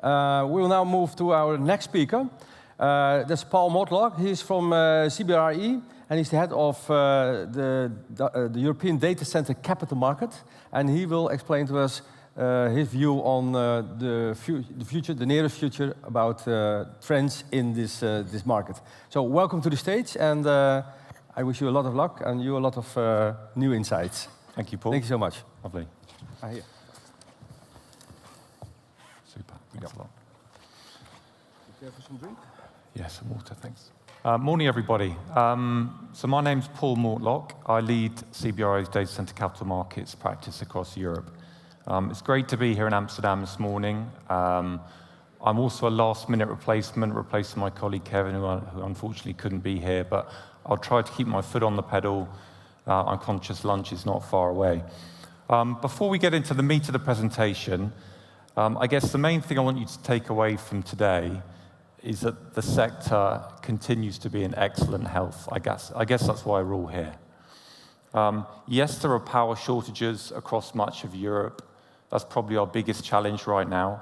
We will now move to our next speaker. That's Paul Mortlock. He's from CBRE, and he's the head of the European Data Center Capital Market. And he will explain to us his view on the future, the nearest future, about trends in this market. So welcome to the stage, and I wish you a lot of luck and you a lot of new insights. Thank you, Paul. Thank you so much. Lovely. Here. Super. Thanks a lot. Care for some drink? Yeah, some water, thanks. Morning, everybody. So my name's Paul Mortlock. I lead CBRE's Data Center Capital Markets practice across Europe. It's great to be here in Amsterdam this morning. I'm also a last-minute replacement, replacing my colleague Kevin, who unfortunately couldn't be here, but I'll try to keep my foot on the pedal. I'm conscious lunch is not far away. Before we get into the meat of the presentation, I guess the main thing I want you to take away from today is that the sector continues to be in excellent health. I guess that's why we're all here. Yes, there are power shortages across much of Europe. That's probably our biggest challenge right now.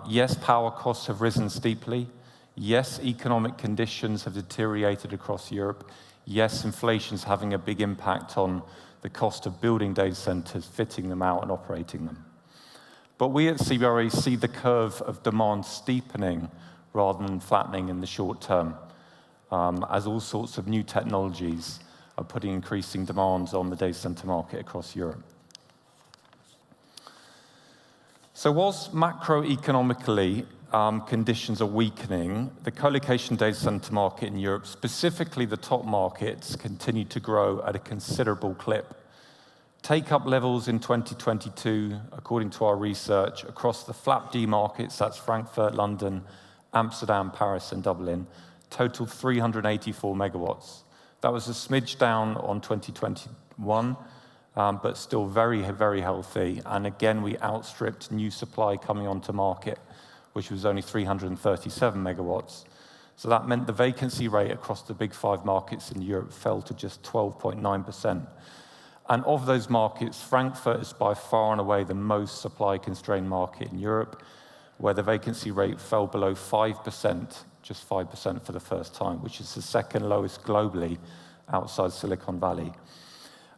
Yes, power costs have risen steeply. Yes, economic conditions have deteriorated across Europe. Yes, inflation's having a big impact on the cost of building data centers, fitting them out, and operating them. But we at CBRE see the curve of demand steepening rather than flattening in the short term, as all sorts of new technologies are putting increasing demands on the data center market across Europe. So whilst macroeconomically conditions are weakening, the co-location data center market in Europe, specifically the top markets, continue to grow at a considerable clip. Take-up levels in 2022, according to our research, across the FLAP-D markets, that's Frankfurt, London, Amsterdam, Paris, and Dublin, totaled 384 megawatts. That was a smidge down on 2021, but still very, very healthy. And again, we outstripped new supply coming onto market, which was only 337 megawatts. So that meant the vacancy rate across the big 5 markets in Europe fell to just 12.9%. And of those markets, Frankfurt is by far and away the most supply-constrained market in Europe, where the vacancy rate fell below 5%, just 5% for the first time, which is the second lowest globally outside Silicon Valley.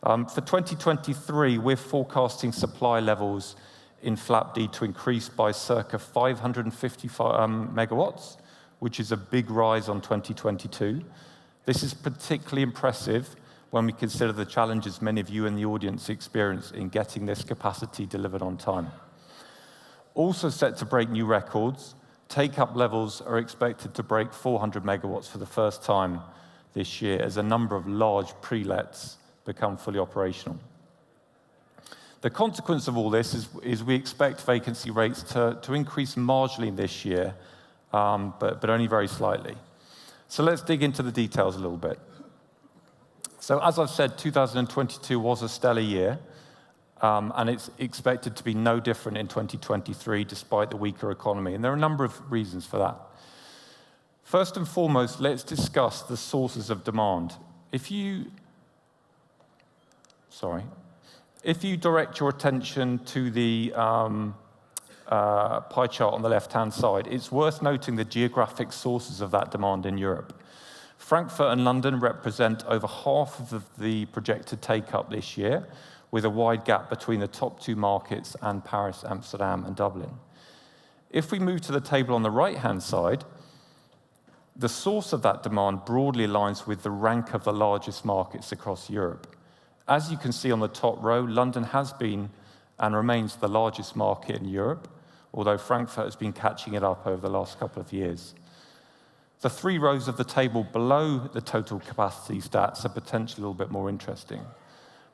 For 2023, we're forecasting supply levels in FLAP-D to increase by circa 555 megawatts, which is a big rise on 2022. This is particularly impressive when we consider the challenges many of you in the audience experience in getting this capacity delivered on time. Also set to break new records, take-up levels are expected to break 400 megawatts for the first time this year as a number of large pre-lets become fully operational. The consequence of all this is we expect vacancy rates to increase marginally this year, but only very slightly. So let's dig into the details a little bit. So as I've said, 2022 was a stellar year, and it's expected to be no different in 2023 despite the weaker economy. And there are a number of reasons for that. First and foremost, let's discuss the sources of demand. If you direct your attention to the pie chart on the left-hand side, it's worth noting the geographic sources of that demand in Europe. Frankfurt and London represent over half of the projected take-up this year, with a wide gap between the top 2 markets and Paris, Amsterdam, and Dublin. If we move to the table on the right-hand side, the source of that demand broadly aligns with the rank of the largest markets across Europe. As you can see on the top row, London has been and remains the largest market in Europe, although Frankfurt has been catching it up over the last couple of years. The 3 rows of the table below the total capacity stats are potentially a little bit more interesting.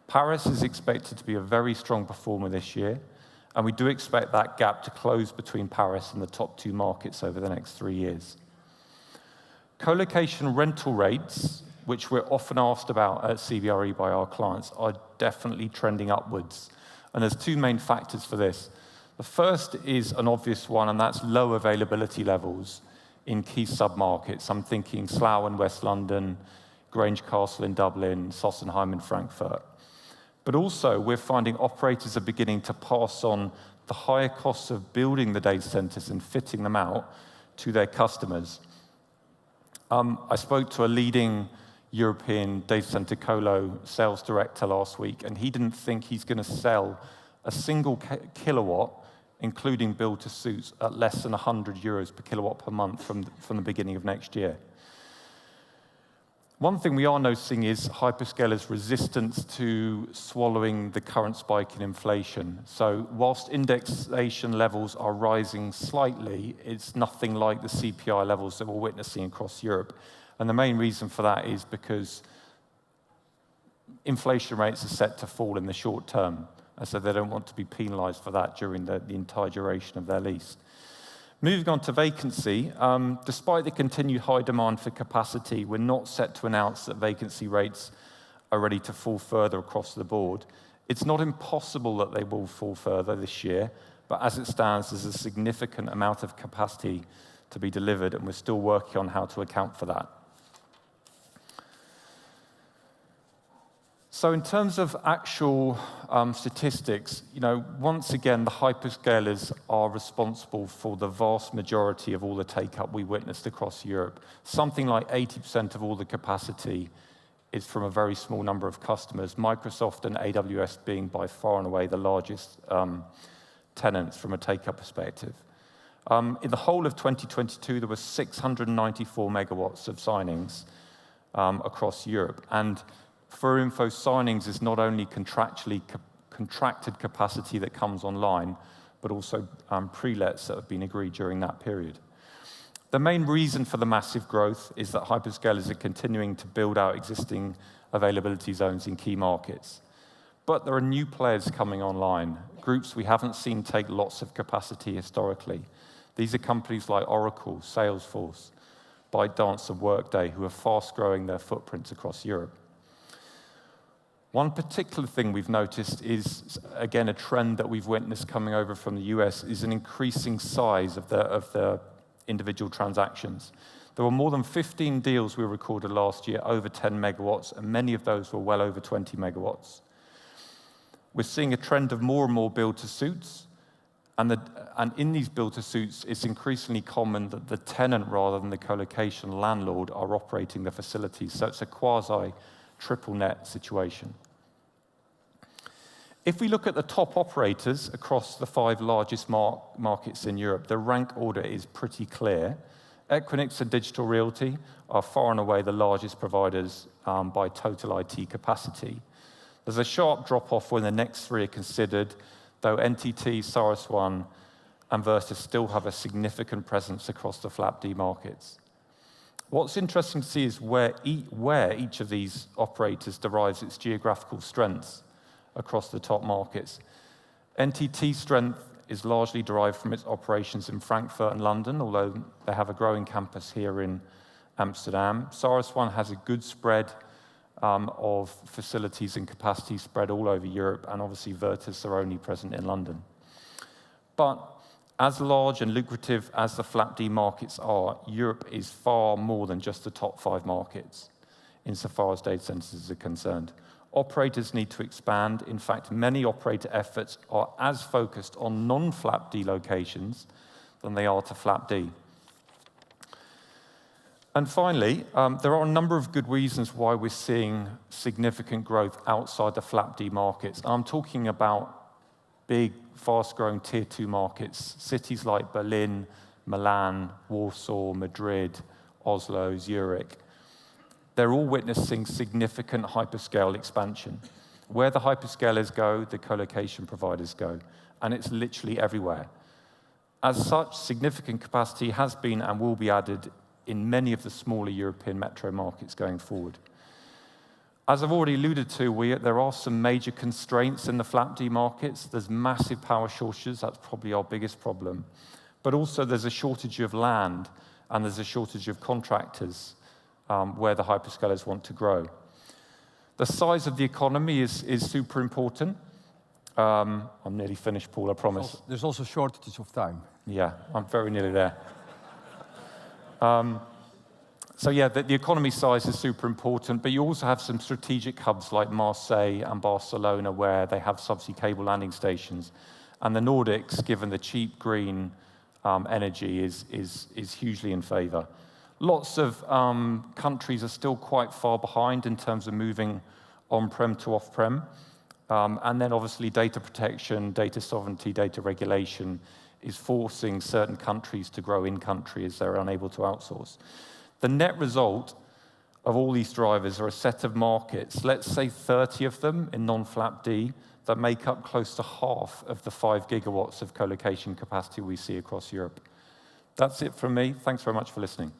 Paris is expected to be a very strong performer this year, and we do expect that gap to close between Paris and the top 2 markets over the next 3 years. Co-location rental rates, which we're often asked about at CBRE by our clients, are definitely trending upwards. And there's 2 main factors for this. The first is an obvious one, and that's low availability levels in key sub-markets. I'm thinking Slough in West London, Grange Castle in Dublin, Sossenheim in Frankfurt. But also, we're finding operators are beginning to pass on the higher costs of building the data centers and fitting them out to their customers. I spoke to a leading European data center colo sales director last week, and he didn't think he's going to sell a single kilowatt, including build-to-suits, at less than 100 euros per kilowatt per month from the beginning of next year. One thing we are noticing is hyperscalers' resistance to swallowing the current spike in inflation. So whilst indexation levels are rising slightly, it's nothing like the CPI levels that we're witnessing across Europe. And the main reason for that is because inflation rates are set to fall in the short term, and so they don't want to be penalized for that during the entire duration of their lease. Moving on to vacancy, despite the continued high demand for capacity, we're not set to announce that vacancy rates are ready to fall further across the board. It's not impossible that they will fall further this year, but as it stands, there's a significant amount of capacity to be delivered, and we're still working on how to account for that. So in terms of actual statistics, once again, the hyperscalers are responsible for the vast majority of all the take-up we witnessed across Europe. Something like 80% of all the capacity is from a very small number of customers, Microsoft and AWS being by far and away the largest tenants from a take-up perspective. In the whole of 2022, there were 694 megawatts of signings across Europe. And for info, signings is not only contractually contracted capacity that comes online, but also pre-lets that have been agreed during that period. The main reason for the massive growth is that hyperscalers are continuing to build out existing availability zones in key markets. But there are new players coming online, groups we haven't seen take lots of capacity historically. These are companies like Oracle, Salesforce, ByteDance, and Workday, who are fast growing their footprints across Europe. One particular thing we've noticed is, again, a trend that we've witnessed coming over from the US is an increasing size of the individual transactions. There were more than 15 deals we recorded last year over 10 megawatts, and many of those were well over 20 megawatts. We're seeing a trend of more and more build-to-suits, and in these build-to-suits, it's increasingly common that the tenant, rather than the colocation landlord, are operating the facilities. So it's a quasi-triple net situation. If we look at the top operators across the 5 largest markets in Europe, the rank order is pretty clear. Equinix and Digital Realty are far and away the largest providers by total IT capacity. There's a sharp drop-off when the next 3 are considered, though NTT, CyrusOne, and Vertus still have a significant presence across the FLAP-D markets. What's interesting to see is where each of these operators derives its geographical strengths across the top markets. NTT's strength is largely derived from its operations in Frankfurt and London, although they have a growing campus here in Amsterdam. CyrusOne has a good spread of facilities and capacity spread all over Europe, and obviously Vertus are only present in London. But as large and lucrative as the FLAP-D markets are, Europe is far more than just the top 5 markets, insofar as data centers are concerned. Operators need to expand. In fact, many operator efforts are as focused on non-FLAP-D locations than they are to FLAP-D. And finally, there are a number of good reasons why we're seeing significant growth outside the FLAP-D markets. I'm talking about big, fast-growing Tier 2 markets, cities like Berlin, Milan, Warsaw, Madrid, Oslo, Zurich. They're all witnessing significant hyperscale expansion. Where the hyperscalers go, the colocation providers go, and it's literally everywhere. As such, significant capacity has been and will be added in many of the smaller European metro markets going forward. As I've already alluded to, there are some major constraints in the FLAP-D markets. There's massive power shortages. That's probably our biggest problem. But also there's a shortage of land, and there's a shortage of contractors where the hyperscalers want to grow. The size of the economy is super important. I'm nearly finished, Paul, I promise. There's also shortage of time. Yeah, I'm very nearly there. So yeah, the economy size is super important, but you also have some strategic hubs like Marseille and Barcelona where they have subsea cable landing stations. And the Nordics, given the cheap green energy, is hugely in favor. Lots of countries are still quite far behind in terms of moving on-prem to off-prem. And then obviously data protection, data sovereignty, data regulation is forcing certain countries to grow in-country as they're unable to outsource. The net result of all these drivers are a set of markets, let's say 30 of them in non-FLAP-D, that make up close to half of the 5 gigawatts of co-location capacity we see across Europe. That's it from me. Thanks very much for listening.